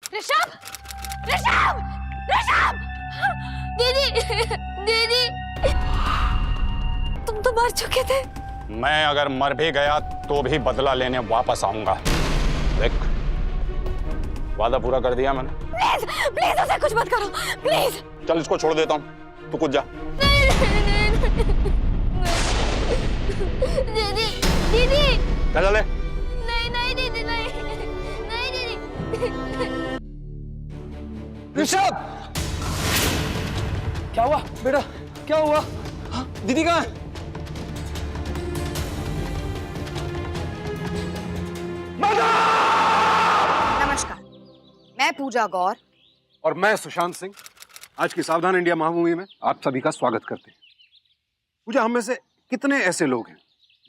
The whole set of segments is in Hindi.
ऋषभ, ऋषभ, ऋषभ, दीदी, दीदी, तुम तो मर चुके थे। मैं अगर मर भी गया तो भी बदला लेने वापस आऊंगा। देख, वादा पूरा कर दिया मैंने। प्लीज, प्लीज उसे कुछ मत करो, प्लीज। चल इसको छोड़ देता हूँ, तू कूद जा। दीदी, दीदी। चल। नहीं नहीं दीदी, नहीं, नहीं दीदी। ऋषभ, क्या हुआ बेटा, क्या हुआ? दीदी कहाँ है? नमस्कार, मैं पूजा गौर और मैं सुशांत सिंह आज की सावधान इंडिया महामूवी में आप सभी का स्वागत करते हैं। पूजा, हम में से कितने ऐसे लोग हैं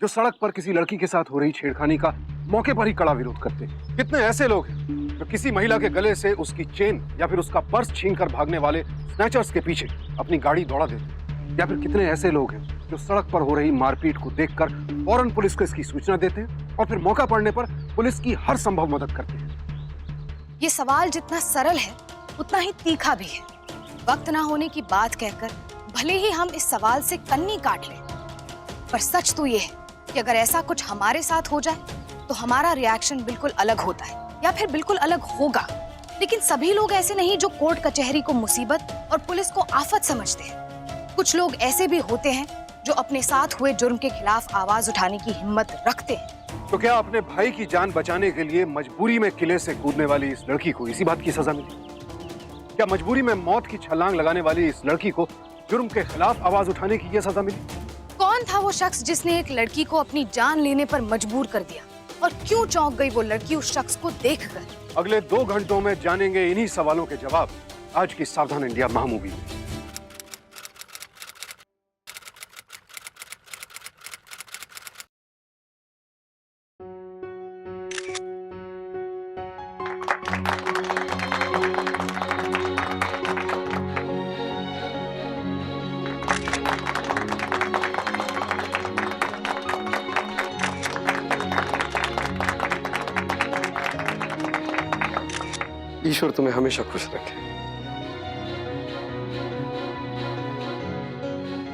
जो सड़क पर किसी लड़की के साथ हो रही छेड़खानी का मौके पर ही कड़ा विरोध करते हैं? कितने ऐसे लोग हैं जो किसी महिला के गले से उसकी चेन या फिर उसका पर्स छीनकर भागने वाले स्नैचर्स के पीछे अपनी गाड़ी दौड़ा देते हैं? या फिर कितने ऐसे लोग हैं जो सड़क पर हो रही मारपीट को देखकर फौरन पुलिस को इसकी सूचना देते हैं और फिर मौका पड़ने पर पुलिस की हर संभव मदद करते हैं? ये सवाल जितना सरल है उतना ही तीखा भी है। वक्त ना होने की बात कहकर भले ही हम इस सवाल से कन्नी काट लें, पर सच तो ये है कि अगर ऐसा कुछ हमारे साथ हो जाए तो हमारा रिएक्शन बिल्कुल अलग होता है या फिर बिल्कुल अलग होगा। लेकिन सभी लोग ऐसे नहीं जो कोर्ट कचहरी को मुसीबत और पुलिस को आफत समझते हैं। कुछ लोग ऐसे भी होते हैं जो अपने साथ हुए जुर्म के खिलाफ आवाज उठाने की हिम्मत रखते हैं। तो क्या अपने भाई की जान बचाने के लिए मजबूरी में किले से कूदने वाली इस लड़की को इसी बात की सजा मिली? क्या मजबूरी में मौत की छलांग लगाने वाली इस लड़की को जुर्म के खिलाफ आवाज उठाने की यह सजा मिली? कौन था वो शख्स जिसने एक लड़की को अपनी जान लेने पर मजबूर कर दिया, और क्यों चौंक गई वो लड़की उस शख्स को देखकर? अगले 2 घंटों में जानेंगे इन्हीं सवालों के जवाब आज की सावधान इंडिया महामूवी में। ईश्वर तुम्हें हमेशा खुश रखे।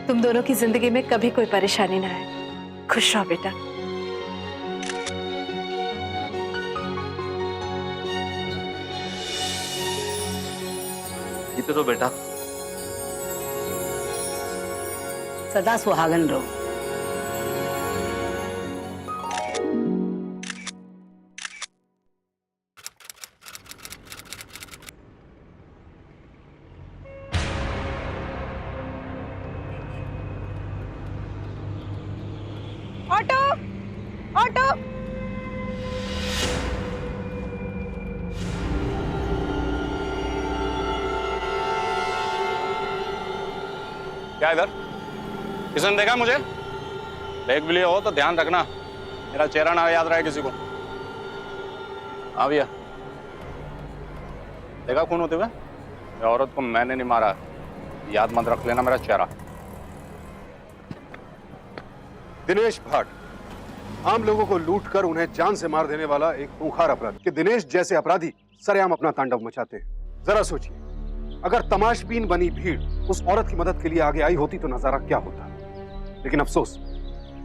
तुम दोनों की जिंदगी में कभी कोई परेशानी ना आए। खुश रहो बेटा। जीते रहो बेटा। सदा सुहागन रहो। Auto, auto. क्या इधर? किसने देखा मुझे? देख भी लिया हो तो ध्यान रखना, मेरा चेहरा ना याद रहे किसी को। हाँ भैया, देखा खून होते हुए? ये औरत को मैंने नहीं मारा, याद मत रख लेना मेरा चेहरा। दिनेश भाट, आम लोगों को लूटकर उन्हें जान से मार देने वाला एक खूंखार अपराधी। कि दिनेश जैसे अपराधी सरेआम अपना तांडव मचाते हैं। जरा सोचिए, अगर तमाशबीन बनी भीड़ उस औरत की मदद के लिए आगे आई होती तो नजारा क्या होता। लेकिन अफसोस,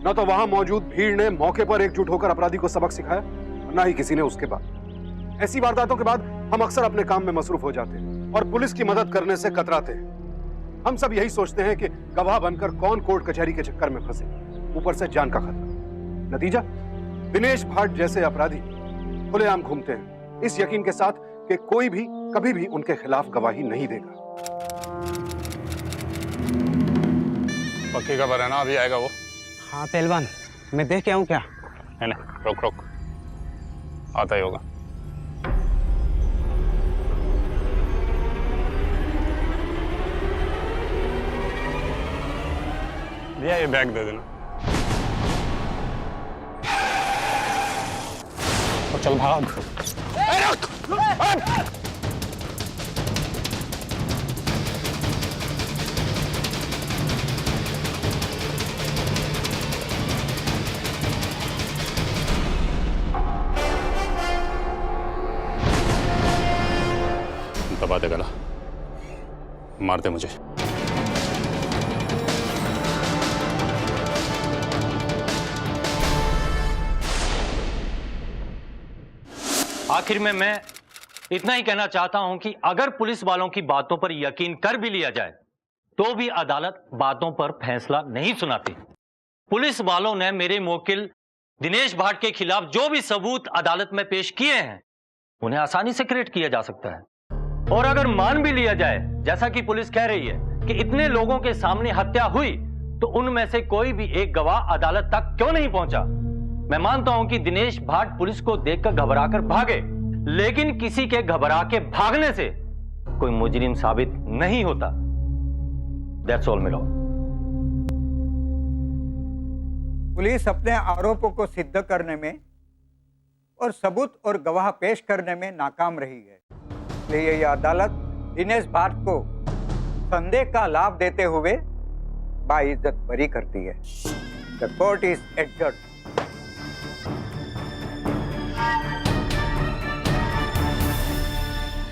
न तो वहां मौजूद भीड़ ने मौके पर एकजुट होकर अपराधी को सबक सिखाया, न ही किसी ने उसके बाद। ऐसी वारदातों के बाद हम अक्सर अपने काम में मसरूफ हो जाते हैं और पुलिस की मदद करने से कतराते हैं। हम सब यही सोचते हैं कि गवाह बनकर कौन कोर्ट कचहरी के चक्कर में फंसे, ऊपर से जान का खतरा। नतीजा, दिनेश भाट जैसे अपराधी खुलेआम घूमते हैं इस यकीन के साथ कि कोई भी कभी भी उनके खिलाफ गवाही नहीं देगा। पक्की खबर है ना, अभी आएगा वो? हाँ पहलवान, मैं देख के आऊं क्या? नहीं, रुक रुक, आता ही होगा। भैया ये बैग दे देना। तो चल भाग। दबा दे गला, मार दे मुझे। आखिर में मैं इतना ही कहना चाहता हूं कि अगर पुलिस वालों की बातों पर यकीन कर भी लिया जाए तो भी अदालत बातों पर फैसला नहीं सुनाती। पुलिस वालों ने मेरे मुवक्किल दिनेश भाट के खिलाफ जो भी सबूत अदालत में पेश किए हैं उन्हें आसानी से क्रिएट किया जा सकता है। और अगर मान भी लिया जाए, जैसा कि पुलिस कह रही है, कि इतने लोगों के सामने हत्या हुई, तो उनमें से कोई भी एक गवाह अदालत तक क्यों नहीं पहुंचा। मैं मानता हूं कि दिनेश भाट पुलिस को देखकर घबराकर भागे, लेकिन किसी के घबरा के भागने से कोई मुजरिम साबित नहीं होता। दैट्स ऑल मेरा। पुलिस अपने आरोपों को सिद्ध करने में और सबूत और गवाह पेश करने में नाकाम रही है, इसलिए यह अदालत दिनेश भाट को संदेह का लाभ देते हुए बाइज्जत बरी करती है। The court is adjourned.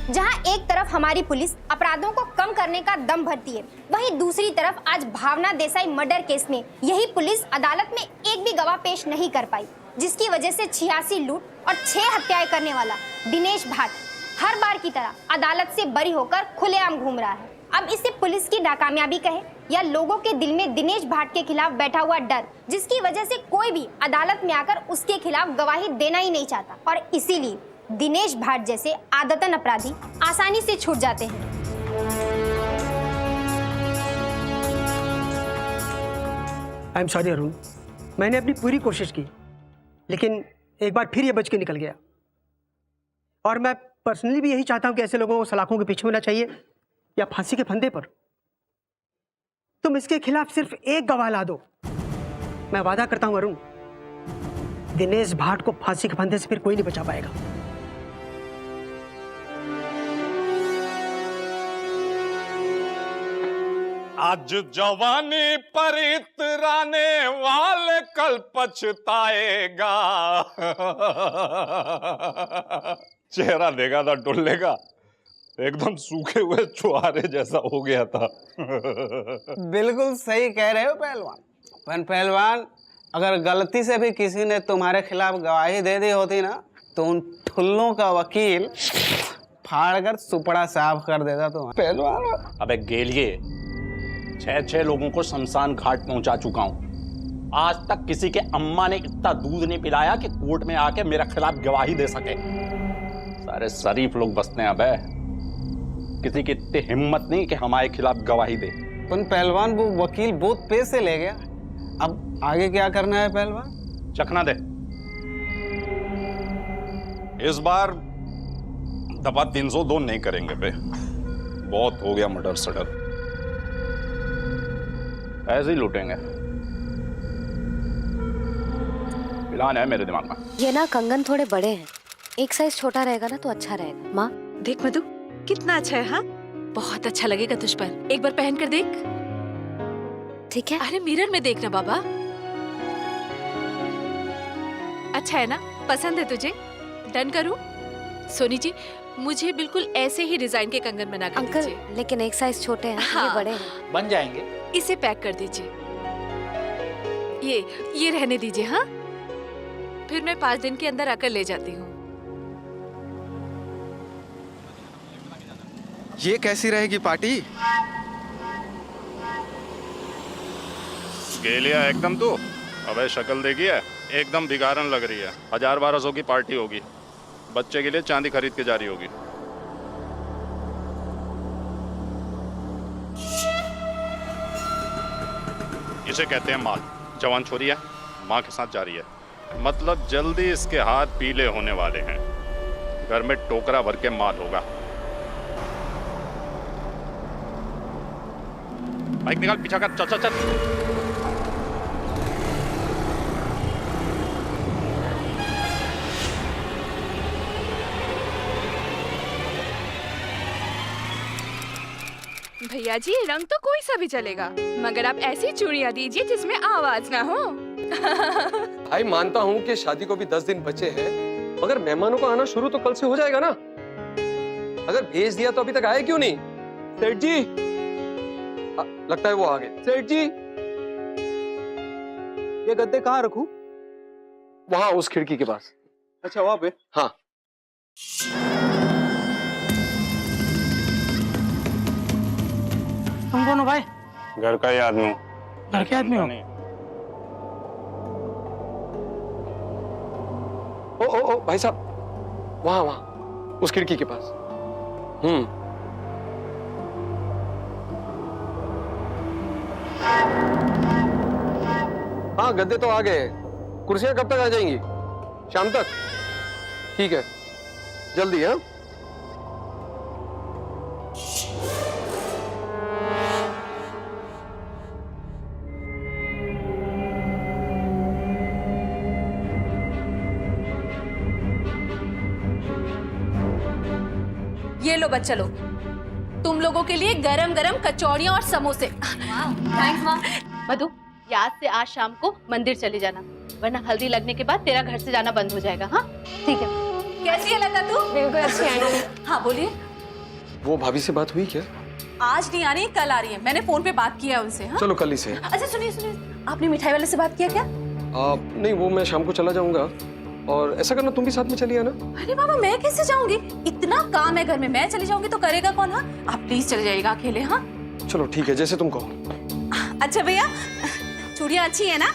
जहां एक तरफ हमारी पुलिस अपराधों को कम करने का दम भरती है, वहीं दूसरी तरफ आज भावना देसाई मर्डर केस में यही पुलिस अदालत में एक भी गवाह पेश नहीं कर पाई, जिसकी वजह से 86 लूट और 6 हत्याएं करने वाला दिनेश भाट हर बार की तरह अदालत से बरी होकर खुलेआम घूम रहा है। अब इसे पुलिस की नाकामयाबी कहे या लोगों के दिल में दिनेश भाट के खिलाफ बैठा हुआ डर, जिसकी वजह से कोई भी अदालत में आकर उसके खिलाफ गवाही देना ही नहीं चाहता, और इसीलिए दिनेश भाट जैसे आदतन अपराधी आसानी से छूट जाते हैं। आई एम सॉरी अरुण, मैंने अपनी पूरी कोशिश की, लेकिन एक बार फिर ये बच के निकल गया। और मैं पर्सनली भी यही चाहता हूं कि ऐसे लोगों को सलाखों के पीछे होना चाहिए या फांसी के फंदे पर। तुम इसके खिलाफ सिर्फ एक गवाह ला दो, मैं वादा करता हूं अरुण, दिनेश भाट को फांसी के फंदे से फिर कोई नहीं बचा पाएगा। आज जवानी पर इतराने वाले कल पछताएगा। चेहरा देखा था डुल्ले का, एकदम सूखे हुए छुहारे जैसा हो गया था। बिल्कुल सही कह रहे हो पहलवान। पहलवान, अगर गलती से भी किसी ने तुम्हारे खिलाफ गवाही दे दी होती ना, तो उन ठुल्लों का वकील फाड़कर सुपड़ा साफ कर देता तुम पहलवान। अबे गेलिए, 6 लोगों को शमशान घाट पहुंचा चुका हूं। आज तक किसी के अम्मा ने इतना दूध नहीं पिलाया कि कोर्ट में आके मेरे खिलाफ गवाही दे सके। सारे शरीफ लोग बसते हैं। अबे किसी की इतनी हिम्मत नहीं कि हमारे खिलाफ गवाही दे। पहलवान, वो वकील बहुत पैसे ले गया, अब आगे क्या करना है पहलवान? चखना दे। इस बार दफा 302 नहीं करेंगे बे, बहुत हो गया मर्डर सडर। ऐसे ही लूटेंगे। प्लान है मेरे दिमाग में। ये ना कंगन थोड़े बड़े हैं, एक साइज छोटा रहेगा ना तो अच्छा रहेगा। माँ देख मधु, कितना अच्छा है। हाँ, बहुत अच्छा लगेगा तुझ पर, एक बार पहन कर देख। ठीक है। अरे मिरर में देखना बाबा। अच्छा है ना, पसंद है तुझे? डन करूं? सोनी जी, मुझे बिल्कुल ऐसे ही डिजाइन के कंगन बना कर अंकल, दीजिए। लेकिन एक साइज छोटे हैं। हाँ, ये बड़े हैं। बन जाएंगे। इसे पैक कर दीजिए। ये रहने दीजिए। हाँ, फिर मैं 5 दिन के अंदर आकर ले जाती हूँ। ये कैसी रहेगी पार्टी? गेलिया एकदम तू। अबे शक्ल देखी है, एकदम भिखारन लग रही है। 1000-1200 की पार्टी होगी, बच्चे के लिए चांदी खरीद के जा रही होगी। इसे कहते हैं माल। जवान छोरी है, माँ के साथ जा रही है, मतलब जल्दी इसके हाथ पीले होने वाले हैं। घर में टोकरा भर के माल होगा। बाइक निकाल, पीछा कर, चल चल चल। भैया जी, रंग तो कोई सा भी चलेगा, मगर आप ऐसी चूड़ियां दीजिए जिसमें आवाज ना हो। भाई मानता हूँ कि शादी को भी 10 दिन बचे हैं, मगर मेहमानों का आना शुरू तो कल से हो जाएगा ना। अगर भेज दिया तो अभी तक आए क्यों नहीं? सेठ जी, लगता है वो आ गए। सेठ जी, ये गद्दे कहाँ रखूं? वहां उस खिड़की के पास। अच्छा, वहां पे। हाँ। तुम कौन हो भाई? घर का ही आदमी हूँ। घर के आदमी हो? ओ भाई साहब, वहां उस खिड़की के पास। हाँ, गद्दे तो आ गए। कुर्सियां कब तक आ जाएंगी? शाम तक? ठीक है, जल्दी। हाँ, ये लो बच्चा लोग, तुम लोगों के लिए गरम गरम कचौड़ियाँ और समोसे। थैंक्स माँ। मधु, याद से आज शाम को मंदिर चले जाना, वरना हल्दी लगने के बाद तेरा घर से जाना बंद हो जाएगा। हाँ ठीक है। कैसी है लता तू? बिल्कुल अच्छी आंटी। हाँ बोलिए। वो भाभी से बात हुई क्या? आज नहीं आ रही, कल आ रही है। मैंने फोन पे बात किया उनसे। हाँ? चलो कल ही से। अच्छा सुनिए, आपने मिठाई वाले से बात किया क्या? नहीं, वो मैं शाम को चला जाऊंगा। और ऐसा करना, तुम भी साथ में चली आना। अरे बाबा, मैं कैसे जाऊंगी? इतना काम है घर में, मैं चली जाऊंगी तो करेगा कौन? हाँ, आप प्लीज चले जाइएगा अकेले। हाँ चलो ठीक है, जैसे तुम कहो। अच्छा भैया, चूड़ियाँ अच्छी है ना?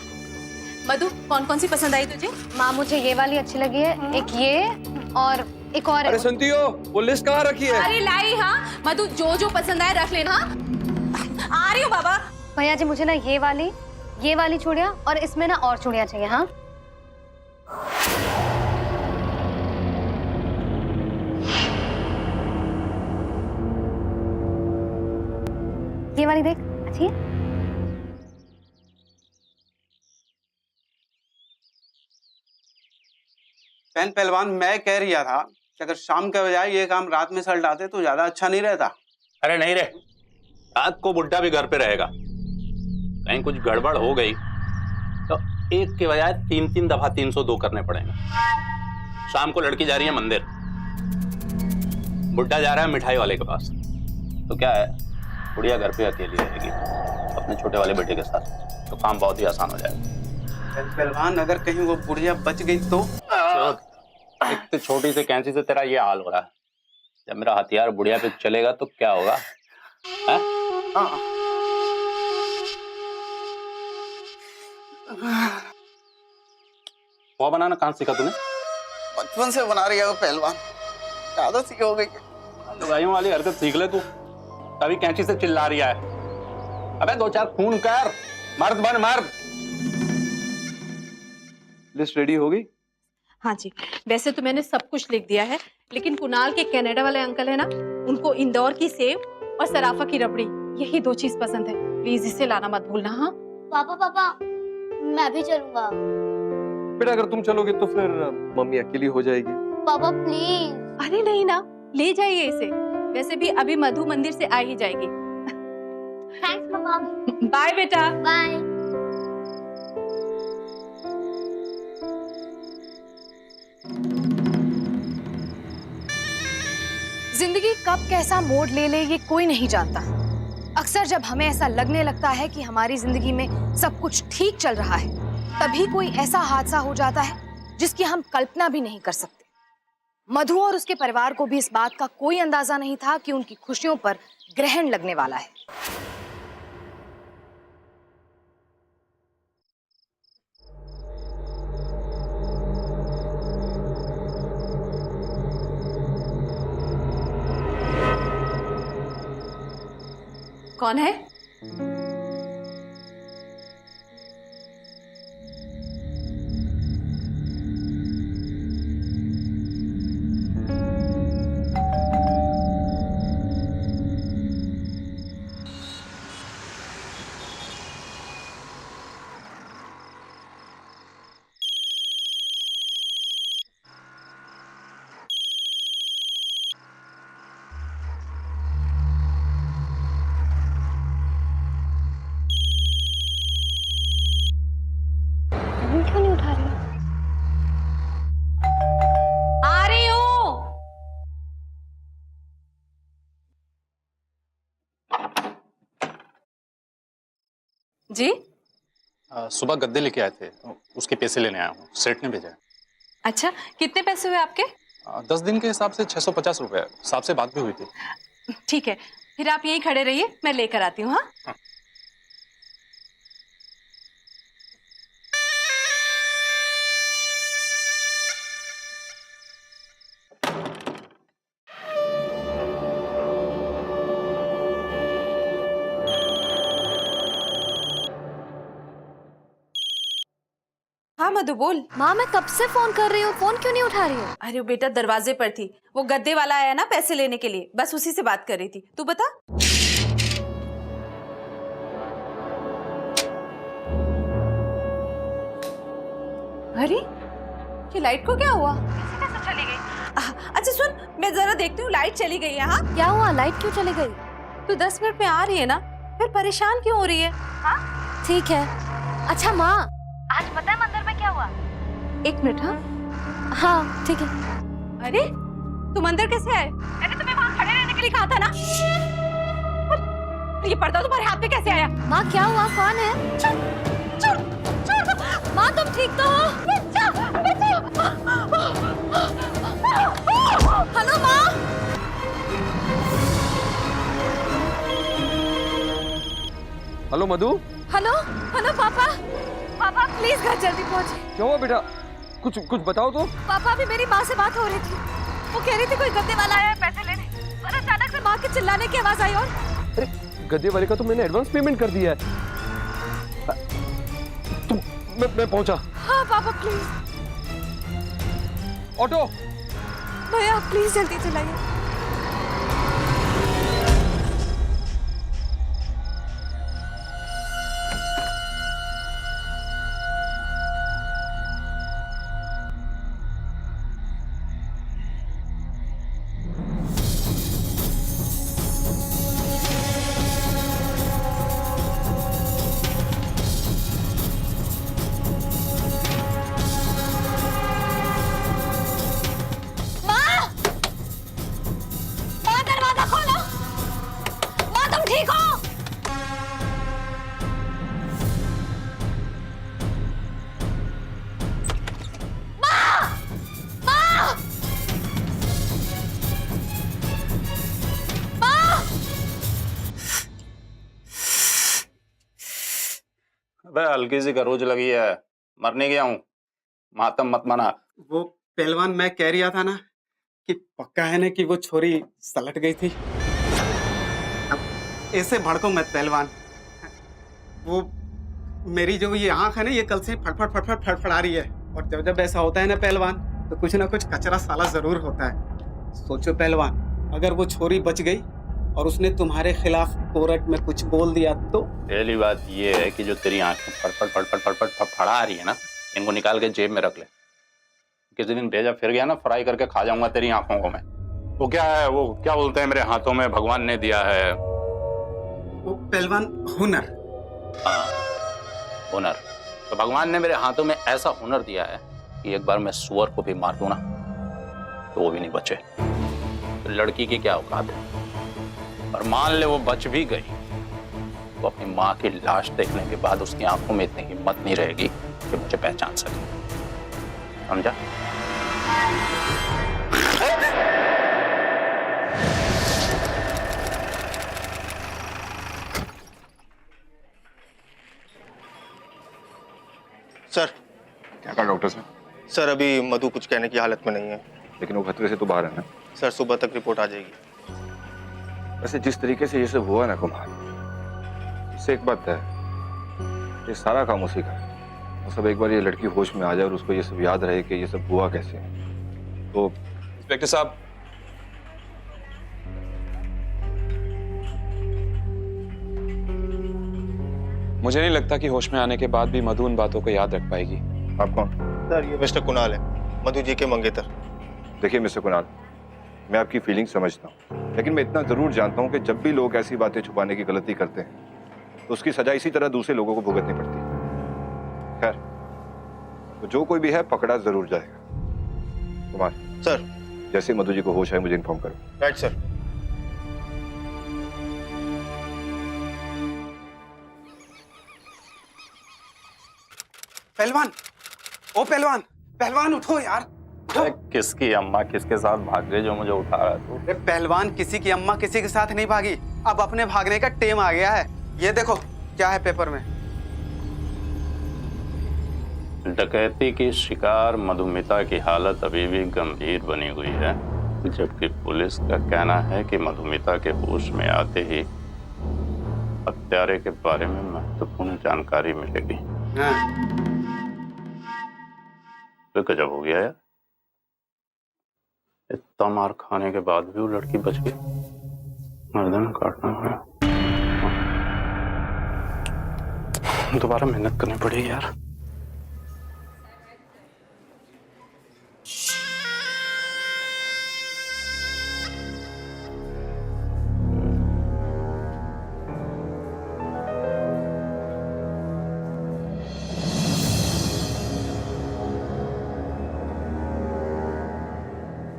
मधु, कौन कौन सी पसंद आई तुझे? माँ, मुझे ये वाली अच्छी लगी है, एक ये और एक और। अरे सुनती हो, वो लिस्ट कहाँ रखी है? अरे लाई। हाँ मधु, जो जो पसंद आए रख लेना। आ रही हूँ बाबा। भैया जी, मुझे ना ये वाली चूड़ियाँ और इसमें ना और चूड़ियाँ चाहिए। हाँ, ये वाली देख, अच्छी है। पहलवान, मैं कह रहा था कि अगर शाम के बजाय ये काम रात में सलटाते तो ज्यादा अच्छा नहीं रहता? अरे नहीं रे, रात को बुड्ढा भी घर पे रहेगा। कहीं कुछ गड़बड़ हो गई तो एक के बजाय 3-3 दफा 302 करने पड़ेंगे। शाम को लड़की जा रही है मंदिर, बुड्ढा जा रहा है मिठाई वाले के पास, तो क्या है, बुढ़िया घर पे अकेली रहेगी अपने छोटे वाले बेटे के साथ, तो काम बहुत ही आसान हो जाएगा। पहलवान, अगर कहीं वो बुढ़िया बच गई तो? इतनी छोटी सी कैंची से तेरा ये हाल हो रहा है, जब मेरा हथियार बुढ़िया पे चलेगा तो क्या होगा? वो बनाना कहाँ सीखा तूने? बचपन से बना रही है वो पहलवान, ज्यादा सीख हो गई। लुगाइयों वाली हरकत सीख ले तू, तभी कैंची से चिल्ला रही है। अबे 2-4 खून कर, मर्द बन मर्द। लिस्ट रेडी हो गई? हाँ जी, वैसे तो मैंने सब कुछ लिख दिया है, लेकिन कुणाल के कनाडा वाले अंकल है ना, उनको इंदौर की सेव और सराफा की रबड़ी, यही 2 चीज पसंद है। प्लीज इसे लाना मत भूलना। हाँ पापा, मैं भी चलूंगा। बेटा, अगर तुम चलोगे तो फिर मम्मी अकेली हो जाएगी। पापा प्लीज। अरे नहीं ना, ले जाइए इसे। वैसे भी अभी मधु मंदिर से आ ही जाएगी। थैंक्स पापा। बाय बेटा। बाय। जिंदगी कब कैसा मोड़ ले ले ये कोई नहीं जानता। अक्सर जब हमें ऐसा लगने लगता है कि हमारी जिंदगी में सब कुछ ठीक चल रहा है, तभी कोई ऐसा हादसा हो जाता है जिसकी हम कल्पना भी नहीं कर सकते। मधु और उसके परिवार को भी इस बात का कोई अंदाजा नहीं था कि उनकी खुशियों पर ग्रहण लगने वाला है। कौन है? जी? सुबह गद्दे लेके आए थे, उसके पैसे लेने आया हूँ, सेठ ने भेजा है। अच्छा, कितने पैसे हुए आपके? 10 दिन के हिसाब से 650 रुपए। साहब से बात भी हुई थी। ठीक है, फिर आप यहीं खड़े रहिए, मैं लेकर आती हूँ। हाँ, हाँ मधु बोल। माँ मैं कब से फोन कर रही हूँ, फोन क्यों नहीं उठा रही हो? अरे वो बेटा दरवाजे पर थी, वो गद्दे वाला आया ना पैसे लेने के लिए, बस उसी से बात कर रही थी। तू बता। अरे ये लाइट को क्या हुआ? कैसे चली गई? अच्छा सुन, मैं जरा देखती हूँ, लाइट चली गई है। हाँ क्या हुआ, लाइट क्यों चली गई? तू 10 मिनट में आ रही है ना, फिर परेशान क्यों हो रही है? हाँ ठीक है। अच्छा माँ, आज पता है मंदिर में क्या हुआ? 1 मिनट। हाँ हाँ ठीक है। अरे तुम अंदर कैसे आए? मैंने तुम्हें वहाँ खड़े रहने के लिए कहा था ना। ये पर्दा तुम्हारे हाथ में कैसे आया? माँ क्या हुआ, कौन है? छोड़ माँ तुम ठीक तो हो? हेलो माँ। हेलो मधु। हेलो हेलो पापा। पापा प्लीज घर जल्दी पहुँचे। क्या हुआ बेटा? कुछ बताओ तो। पापा अभी मेरी माँ से बात हो रही थी, वो कह रही थी कोई गद्दे वाला आया है पैसे लेने, और अचानक से माँ के चिल्लाने की आवाज आई। और अरे गद्दे वाले का तो मैंने एडवांस पेमेंट कर दिया है। मैं पहुंचा। हाँ पापा प्लीज। ऑटो। भैया प्लीज जल्दी चलाइए। अबे हल्की सी खरोच लगी है, मरने गया हूँ, मातम मत मना। वो पहलवान मैं कह रहा था ना कि पक्का है ना कि वो छोरी सलट गई थी। अब ऐसे भड़को मत पहलवान। वो मेरी जो ये आंख है ना, ये कल से फटफट फड़फड़ा रही है, और जब जब ऐसा होता है ना पहलवान, तो कुछ ना कुछ कचरा साला जरूर होता है। सोचो पहलवान, अगर वो छोरी बच गई और उसने तुम्हारे खिलाफ कोर्ट में कुछ बोल दिया तो? पहली बात ये है कि जो तेरी आंखें फटफट फड़फड़ा रही है ना, इनको निकाल के जेब में रख ले। किसी दिन भेजा फिर गया ना, फ्राई करके खा जाऊंगा तेरी आंखों को मैं। वो क्या है, वो क्या बोलते हैं, मेरे हाथों में भगवान ने दिया है वो पहलवान हुनर। हाँ हुनर। तो भगवान ने मेरे हाथों में ऐसा हुनर दिया है कि एक बार मैं सुअर को भी मार दूं ना तो वो भी नहीं बचे। तो लड़की की क्या औकात है, और मान ले वो बच भी गई तो अपनी माँ की लाश देखने के बाद उसकी आंखों में इतनी हिम्मत नहीं रहेगी कि मुझे पहचान सके। समझा? सर। क्या कहा डॉक्टर साहब? सर अभी मधु कुछ कहने की हालत में नहीं है। लेकिन वो खतरे से तो बाहर है ना? सर सुबह तक रिपोर्ट आ जाएगी। वैसे जिस तरीके से ये सब हुआ ना कुमार, इससे एक बात है, ये सारा काम उसी का है। वो सब एक बार ये लड़की होश में आ जाए और उसको ये सब याद रहे कि ये सब हुआ कैसे। तो इंस्पेक्टर साहब, मुझे नहीं लगता कि होश में आने के बाद भी मधु उन बातों को याद रख पाएगी। आप कौन? सर ये मिस्टर कुणाल है, मधु जी के मंगेतर। देखिए मिस्टर कुणाल, मैं आपकी फीलिंग समझता हूँ, लेकिन मैं इतना जरूर जानता हूँ कि जब भी लोग ऐसी बातें छुपाने की गलती करते हैं तो उसकी सजा इसी तरह दूसरे लोगों को भुगतनी पड़ती है। खैर, तो जो कोई भी है पकड़ा जरूर जाएगा। कुमार सर, जैसे मधु जी को होश आए मुझे इन्फॉर्म करो। Right sir. पहलवान, ओ पहलवान, पहलवान उठो यार। अरे किसकी अम्मा किसके साथ भाग गई जो मुझे उठा रहा है तू? अरे पहलवान, किसी की अम्मा किसी के साथ नहीं भागी, अब अपने भागने का टेम आ गया है। ये देखो क्या है पेपर में। डकैती की शिकार मधुमिता की हालत अभी भी गंभीर बनी हुई है, जबकि पुलिस का कहना है कि मधुमिता के होश में आते ही हत्यारे के बारे में महत्वपूर्ण जानकारी मिलेगी। तो गजब हो गया यार, इतना मार खाने के बाद भी वो लड़की बच गई। मर्दन काटना है, दोबारा मेहनत करनी पड़ेगी यार।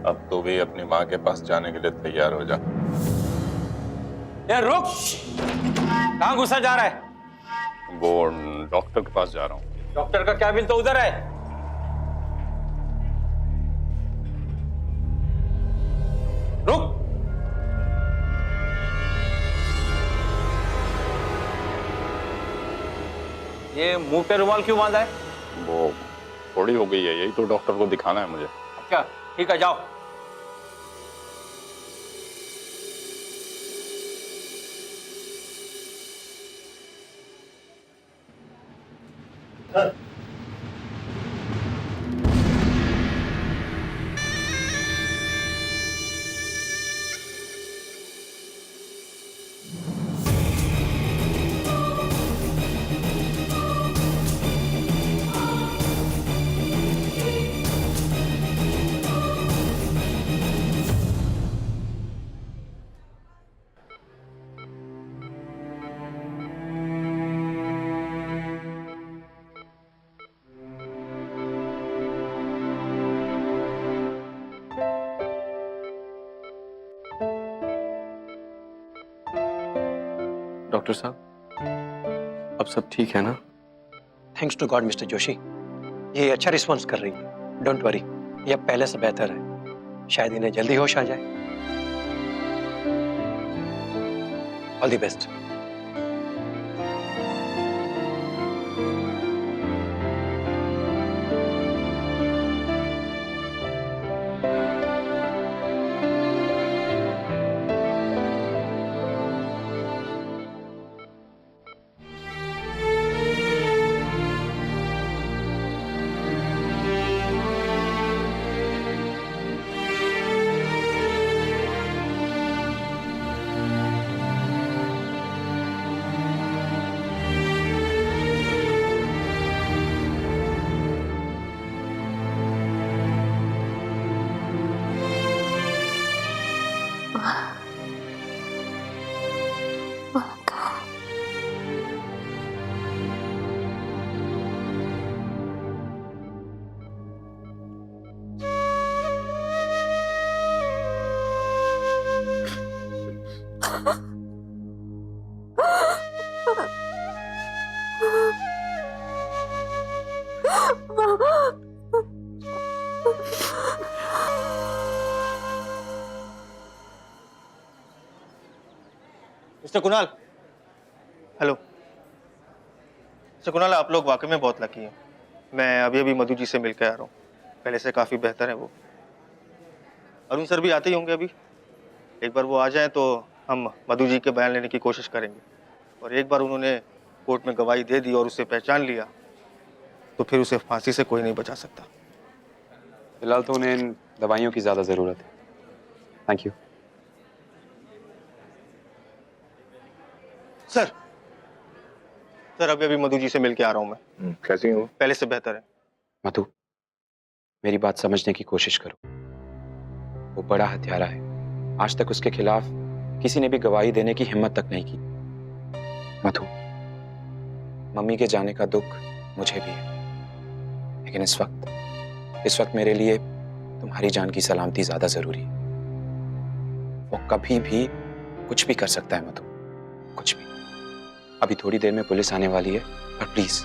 अब तो भी अपनी माँ के पास जाने के लिए तैयार हो जा। ए रुक, कहाँ घुसा जा रहा है? वो डॉक्टर के पास जा रहा हूँ। डॉक्टर का कैबिन तो उधर है। रुक। ये मुंह पे रुमाल क्यों बांधा है? वो थोड़ी हो गई है, यही तो डॉक्टर को दिखाना है मुझे। अच्छा ठीक है, जाओ। डॉक्टर साहब, अब सब ठीक है ना? Thanks to God mister Joshi, ये अच्छा रिस्पॉन्स कर रही है। डोंट वरी, ये अब पहले से बेहतर है। शायद इन्हें जल्दी होश आ जाए। All the best. Mister Kunal, hello. Mister Kunal, आप लोग वाकई में बहुत लकी हैं। मैं अभी अभी मधु जी से मिल के आ रहा हूँ, पहले से काफ़ी बेहतर है वो। अरुण सर भी आते ही होंगे अभी। एक बार वो आ जाएं तो हम मधु जी के बयान लेने की कोशिश करेंगे, और एक बार उन्होंने कोर्ट में गवाही दे दी और उसे पहचान लिया तो फिर उसे फांसी से कोई नहीं बचा सकता। फिलहाल तो उन्हें इन दवाइयों की ज्यादा जरूरत है। Thank you sir. सर अभी अभी मधु जी से मिल के आ रहा हूँ मैं। कैसी हो? पहले से बेहतर है। मधु, मेरी बात समझने की कोशिश करो। वो बड़ा हत्यारा है, आज तक उसके खिलाफ किसी ने भी गवाही देने की हिम्मत तक नहीं की। मधु, मम्मी के जाने का दुख मुझे भी है, लेकिन इस वक्त मेरे लिए तुम्हारी जान की सलामती ज्यादा जरूरी है। वो कभी भी कुछ भी कर सकता है मधु, कुछ भी। अभी थोड़ी देर में पुलिस आने वाली है, पर प्लीज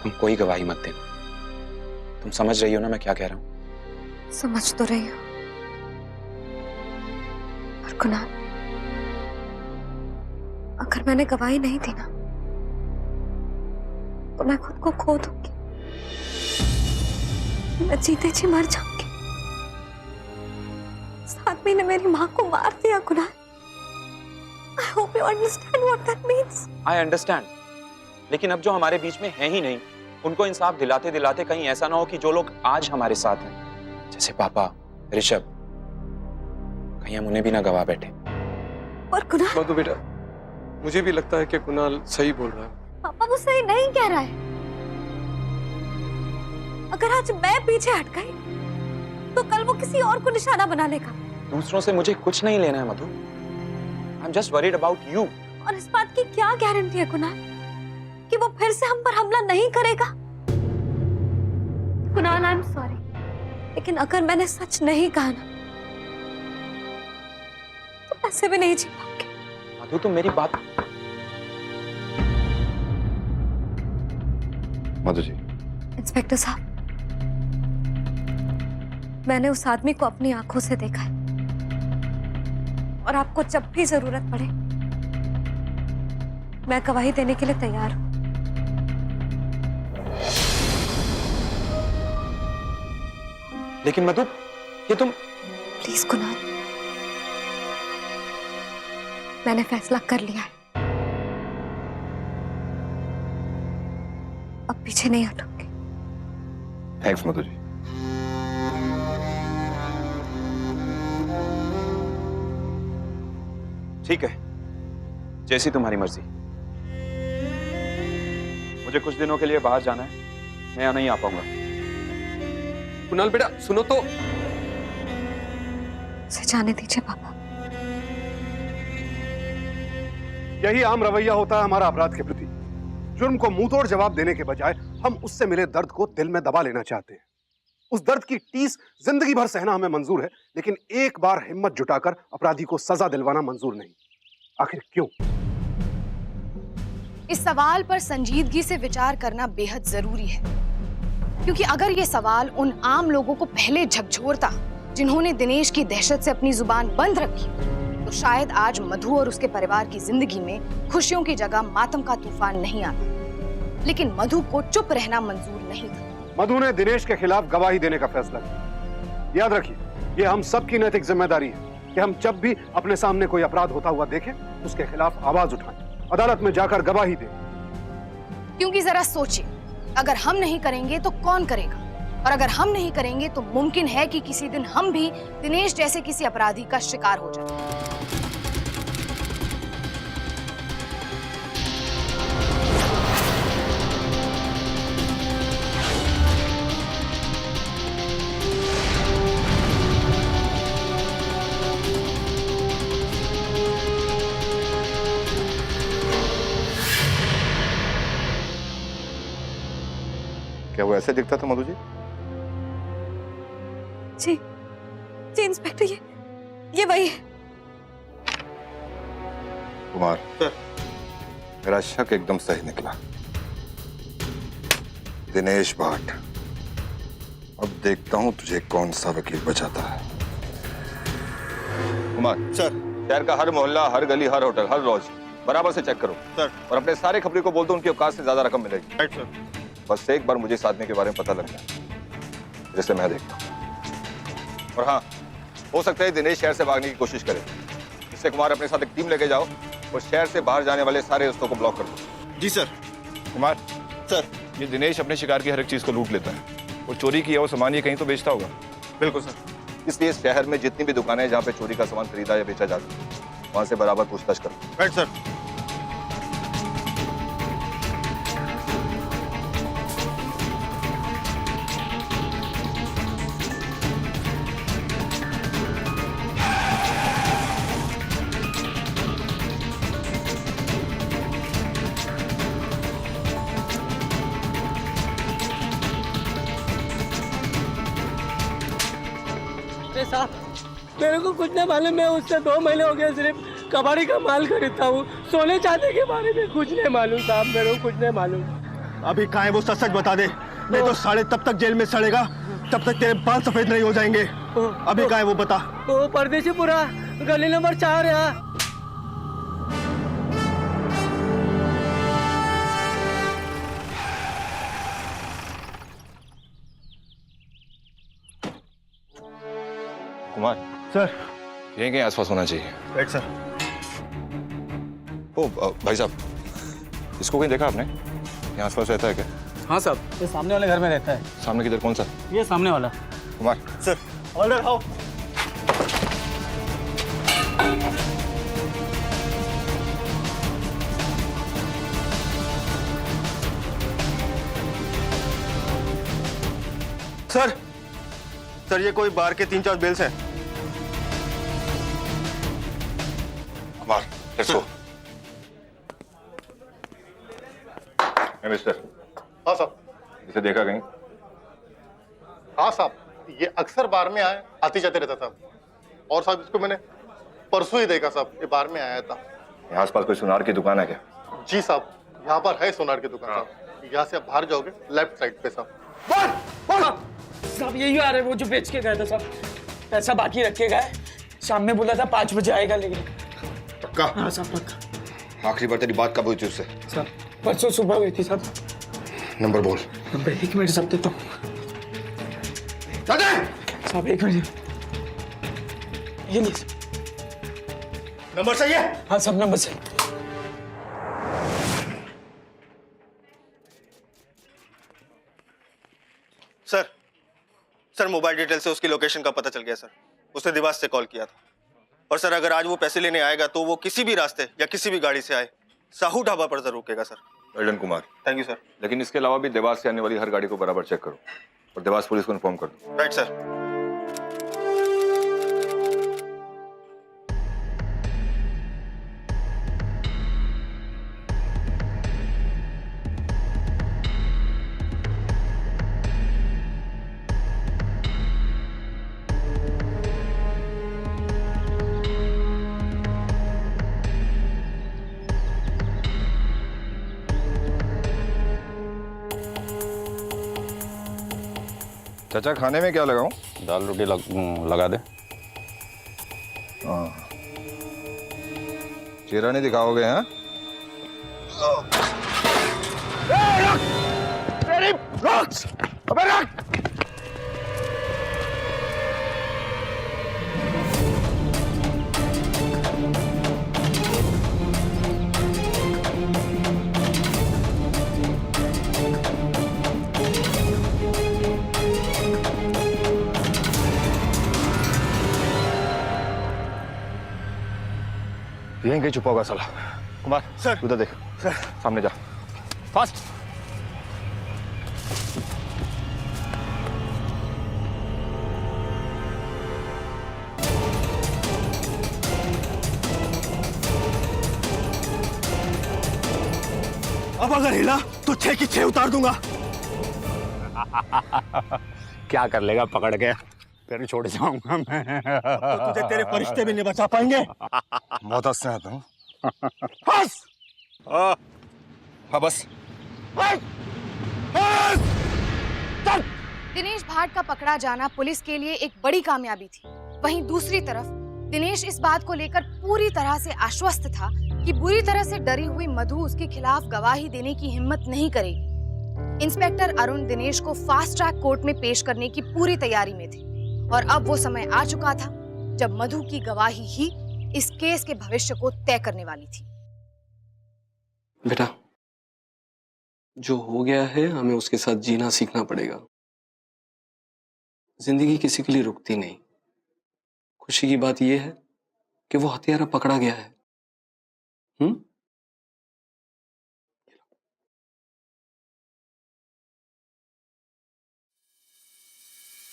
तुम कोई गवाही मत देना। तुम समझ रही हो ना मैं क्या कह रहा हूं? समझ तो रही हूँ, पर कुणाल, अगर मैंने गवाही नहीं दी ना तो मैं खुद को खो दूंगी, मैं जीते जी मर जाऊंगी। 7 महीने मेरी माँ को मार दिया Kunal. I hope you understand what that means. I understand, लेकिन अब जो हमारे बीच में है ही नहीं, उनको इंसाफ दिलाते दिलाते कहीं ऐसा ना हो कि जो लोग आज हमारे साथ हैं, जैसे पापा, ऋषभ, कहीं हम उन्हें भी ना गवा बैठे। और कुणाल, मधु बेटा, मुझे भी लगता है कि कुणाल सही बोल रहा है। पापा वो सही नहीं कह रहा है। अगर आज मैं पीछे हट गई तो कल वो किसी और को निशाना बना लेगा। दूसरों से मुझे कुछ नहीं लेना है मधु। I'm just worried about you. और इस बात की क्या गारंटी है कुणाल कि वो फिर से हम पर हमला नहीं करेगा? कुणाल, आई एम सॉरी, लेकिन अगर मैंने सच नहीं कहा ना तो ऐसे भी नहीं जी पाओगे। मधु तुम मेरी बात। मधु जी। इंस्पेक्टर साहब, मैंने उस आदमी को अपनी आंखों से देखा है और आपको जब भी जरूरत पड़े मैं गवाही देने के लिए तैयार हूं। लेकिन मधु, ये तुम। प्लीज कुणाल, मैंने फैसला कर लिया है, अब पीछे नहीं हटूंगी। थैंक्स मधु जी। ठीक है, जैसी तुम्हारी मर्जी। मुझे कुछ दिनों के लिए बाहर जाना है, मैं यहाँ नहीं आ पाऊंगा। कुणाल बेटा सुनो तो। उसे जाने दीजिए पापा। यही आम रवैया होता है हमारा अपराध के प्रति। जुर्म को मुंहतोड़ जवाब देने के बजाय हम उससे मिले दर्द को दिल में दबा लेना चाहते हैं। उस दर्द की टीस जिंदगी भर सहना हमें मंजूर है, लेकिन एक बार हिम्मत जुटाकर अपराधी को सजा दिलवाना मंजूर नहीं। आखिर क्यों? इस सवाल पर संजीदगी से विचार करना बेहद जरूरी है, क्योंकि अगर ये सवाल उन आम लोगों को पहले झकझोरता जिन्होंने दिनेश की दहशत से अपनी जुबान बंद रखी, तो शायद आज मधु और उसके परिवार की जिंदगी में खुशियों की जगह मातम का तूफान नहीं आता। लेकिन मधु को चुप रहना मंजूर नहीं था। मधु ने दिनेश के खिलाफ गवाही देने का फैसला किया। याद रखिए, ये हम सबकी नैतिक जिम्मेदारी है कि हम जब भी अपने सामने कोई अपराध होता हुआ देखें, उसके खिलाफ आवाज उठाएं, अदालत में जाकर गवाही दें। क्योंकि जरा सोचिए, अगर हम नहीं करेंगे तो कौन करेगा? और अगर हम नहीं करेंगे तो मुमकिन है कि किसी दिन हम भी दिनेश जैसे किसी अपराधी का शिकार हो जाए। क्या वो ऐसे दिखता था मधु जी? जी जी इंस्पेक्टर, ये वही है। कुमार सर, मेरा शक एकदम सही निकला। दिनेश भाट, अब देखता हूं तुझे कौन सा वकील बचाता है। कुमार सर, शहर का हर मोहल्ला, हर गली, हर होटल, हर लॉज बराबर से चेक करो सर, और अपने सारे खबरी को बोल दो उनकी औकात से ज्यादा रकम मिलेगी। Right sir. बस एक बार मुझे इस आदमी के बारे में पता लग गया जिसे मैं देखता हूँ। और हाँ, हो सकता है दिनेश शहर से भागने की कोशिश करे, इससे कुमार अपने साथ एक टीम लेके जाओ और शहर से बाहर जाने वाले सारे रास्तों को ब्लॉक कर दो। जी सर। कुमार सर, ये दिनेश अपने शिकार की हर एक चीज को लूट लेता है और चोरी किया वो सामान ये कहीं तो बेचता होगा। बिल्कुल सर। इसलिए शहर में जितनी भी दुकानें हैं जहाँ पे चोरी का सामान खरीदा या बेचा जाता है, वहां से बराबर पूछताछ करो। Right sir. मेरे को कुछ नहीं मालूम, मैं उससे 2 महीने हो गए सिर्फ कबाड़ी का माल खरीदता हूँ। सोने चांदी के बारे में कुछ नहीं मालूम साहब, मेरे को कुछ नहीं मालूम। अभी कहाँ है वो, सच सच बता दे, नहीं तो साले तब तक जेल में सड़ेगा तब तक तेरे बाल सफेद नहीं हो जाएंगे। अभी कहाँ है वो बता। ओ परदेशीपुरा, गली नंबर 4 है। कुमार सर, यहीं कहीं आसपास होना चाहिए। Right sir. ओ भाई साहब, इसको कहीं देखा आपने? यहाँ आसपास रहता है क्या? हाँ साहब, ये सामने वाले घर में रहता है। सामने किधर, कौन सा? ये सामने वाला। कुमार सर, ऑर्डर आओ। सर, ये कोई बार के 3-4 बेल्स हैं। Kumar, let's go. मिस्टर। हाँ साहब। इसे देखा कहीं? हाँ साहब, ये अक्सर बार में आते जाते रहता था। और साहब इसको मैंने परसों ही देखा साहब, ये बार में आया था। यहाँ आसपास कोई सुनार की दुकान है क्या? जी साहब, यहाँ पर है सोनार की दुकान साहब। यहाँ से आप बाहर जाओगे लेफ्ट साइड पे साहब। साहब यही आ रहे वो जो बेच के गए थे साहब, पैसा बाकी रख के गए, शाम में बोला था 5 बजे आएगा लेकिन। पक्का? हाँ साहब पक्का। आखिरी बार तेरी बात कब हुई थी उससे? साहब परसों सुबह हुई थी साहब। नंबर बोल। नंबर 1 मिनट साहब देता हूँ। साहब 1 मिनट, ये नहीं नंबर सही है? हाँ सब नंबर सही। सर मोबाइल डिटेल से उसकी लोकेशन का पता चल गया सर। उसने दिवास से कॉल किया था। और सर अगर आज वो पैसे लेने आएगा तो वो किसी भी रास्ते या किसी भी गाड़ी से आए, साहू ढाबा पर जरूर रुकेगा sir. Well Kumar. Thank you sir. लेकिन इसके अलावा भी देवास से आने वाली हर गाड़ी को बराबर चेक करो और देवास पुलिस को इन्फॉर्म कर दो। Right sir. चाचा खाने में क्या लगाऊं? दाल रोटी लगा दे। हाँ, चेहरा नहीं दिखाओगे? हाँ अबे रख! यहीं कहीं छुपा होगा साला। कुमार सर। उधर देख सर। सामने जा, फास्ट। अब अगर हिला तो 6 की 6 उतार दूंगा। क्या कर लेगा पकड़ के? फिर छोड़ जाऊंगा मैं। तो तुझे तेरे फरिश्ते भी नहीं बचा पाएंगे। बहुत हंसते हैं तुम। हंस! हाँ बस। दिनेश भाट का पकड़ा जाना पुलिस के लिए एक बड़ी कामयाबी थी। वहीं दूसरी तरफ दिनेश इस बात को लेकर पूरी तरह से आश्वस्त था कि बुरी तरह से डरी हुई मधु उसके खिलाफ गवाही देने की हिम्मत नहीं करेगी। इंस्पेक्टर अरुण दिनेश को फास्ट ट्रैक कोर्ट में पेश करने की पूरी तैयारी में थे और अब वो समय आ चुका था जब मधु की गवाही ही इस केस के भविष्य को तय करने वाली थी। बेटा, जो हो गया है हमें उसके साथ जीना सीखना पड़ेगा। जिंदगी किसी के लिए रुकती नहीं। खुशी की बात यह है कि वो हत्यारा पकड़ा गया है।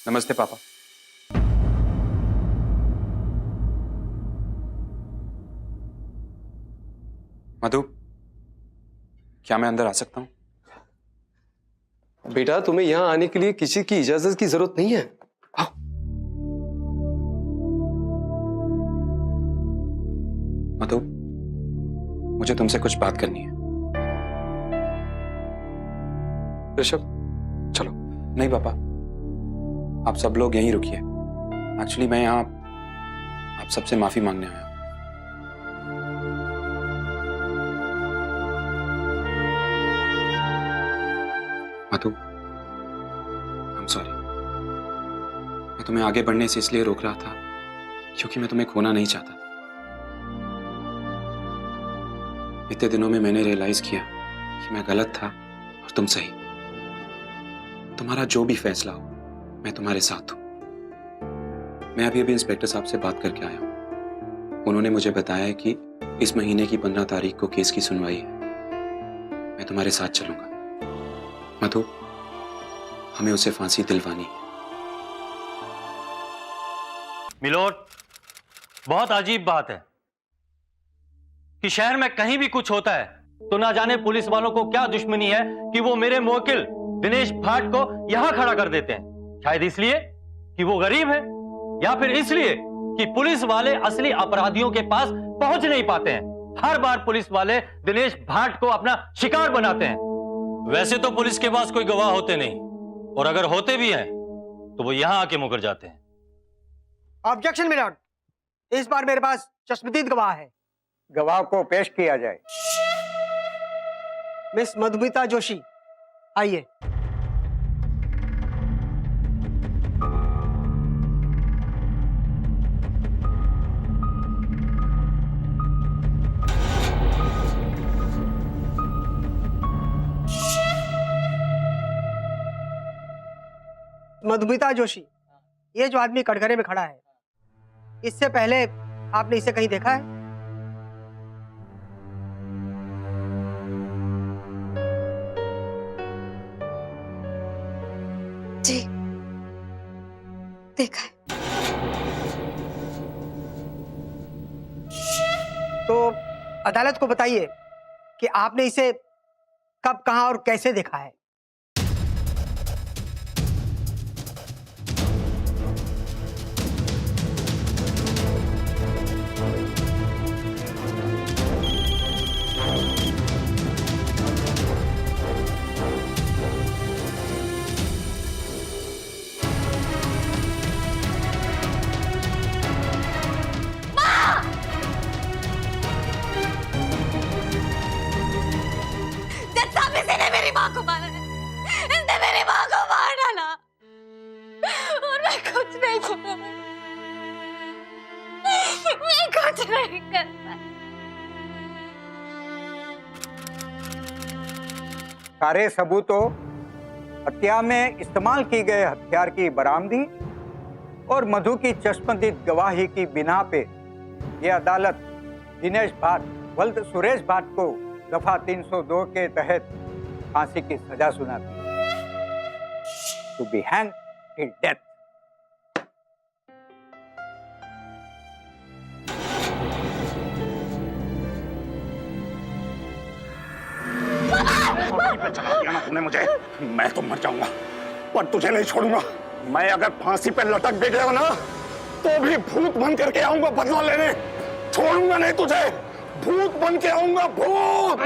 नमस्ते पापा। मधु, क्या मैं अंदर आ सकता हूं? बेटा, तुम्हें यहां आने के लिए किसी की इजाजत की जरूरत नहीं है। आओ। मधु, मुझे तुमसे कुछ बात करनी है। ऋषभ, चलो। नहीं पापा, आप सब लोग यहीं रुकिए। एक्चुअली मैं यहाँ आप सबसे माफी मांगने आया हूँ। Madhu, I am sorry. मैं तुम्हें आगे बढ़ने से इसलिए रोक रहा था क्योंकि मैं तुम्हें खोना नहीं चाहता था। इतने दिनों में मैंने रियलाइज किया कि मैं गलत था और तुम सही। तुम्हारा जो भी फैसला हो, मैं तुम्हारे साथ हूं। मैं अभी इंस्पेक्टर साहब से बात करके आया हूं। उन्होंने मुझे बताया है कि इस महीने की 15 तारीख को केस की सुनवाई है। मैं तुम्हारे साथ चलूंगा। मधु, हमें उसे फांसी दिलवानी है। मिलोड, बहुत अजीब बात है कि शहर में कहीं भी कुछ होता है तो ना जाने पुलिस वालों को क्या दुश्मनी है कि वो मेरे मुवक्किल दिनेश भाट को यहां खड़ा कर देते हैं। शायद इसलिए कि वो गरीब है, या फिर इसलिए कि पुलिस वाले असली अपराधियों के पास पहुंच नहीं पाते हैं। हर बार पुलिस वाले दिनेश भाट को अपना शिकार बनाते हैं। वैसे तो पुलिस के पास कोई गवाह होते नहीं, और अगर होते भी हैं तो वो यहां आके मुकर जाते हैं। ऑब्जेक्शन मिलॉर्ड, इस बार मेरे पास चश्मदीद गवाह है। गवाह को पेश किया जाए। मिस मधुमिता जोशी, आइए। मधुमिता जोशी, ये जो आदमी कटघरे में खड़ा है, इससे पहले आपने इसे कहीं देखा है? जी, देखा है। तो अदालत को बताइए कि आपने इसे कब, कहां और कैसे देखा है। मेरी माँ को मारा है, इसने मेरी माँ को मार डाला और मैं कुछ नहीं छोड़ा। मैं कुछ नहीं कर पाई। सारे सबूतों, हत्या में इस्तेमाल की गए हथियार की बरामदी और मधु की चश्मदीद गवाही की बिना पे यह अदालत दिनेश भाट वल्द सुरेश भाट को दफा 302 के तहत फांसी की सजा सुनाती है, to be hang till death. चला दिया ना तूने मुझे, मैं तो मर जाऊंगा पर तुझे नहीं छोड़ूंगा। मैं अगर फांसी पे लटक भी गया ना तो भी भूत बन करके आऊंगा बदला लेने। छोड़ूंगा नहीं तुझे, भूत बन के आऊंगा, भूत।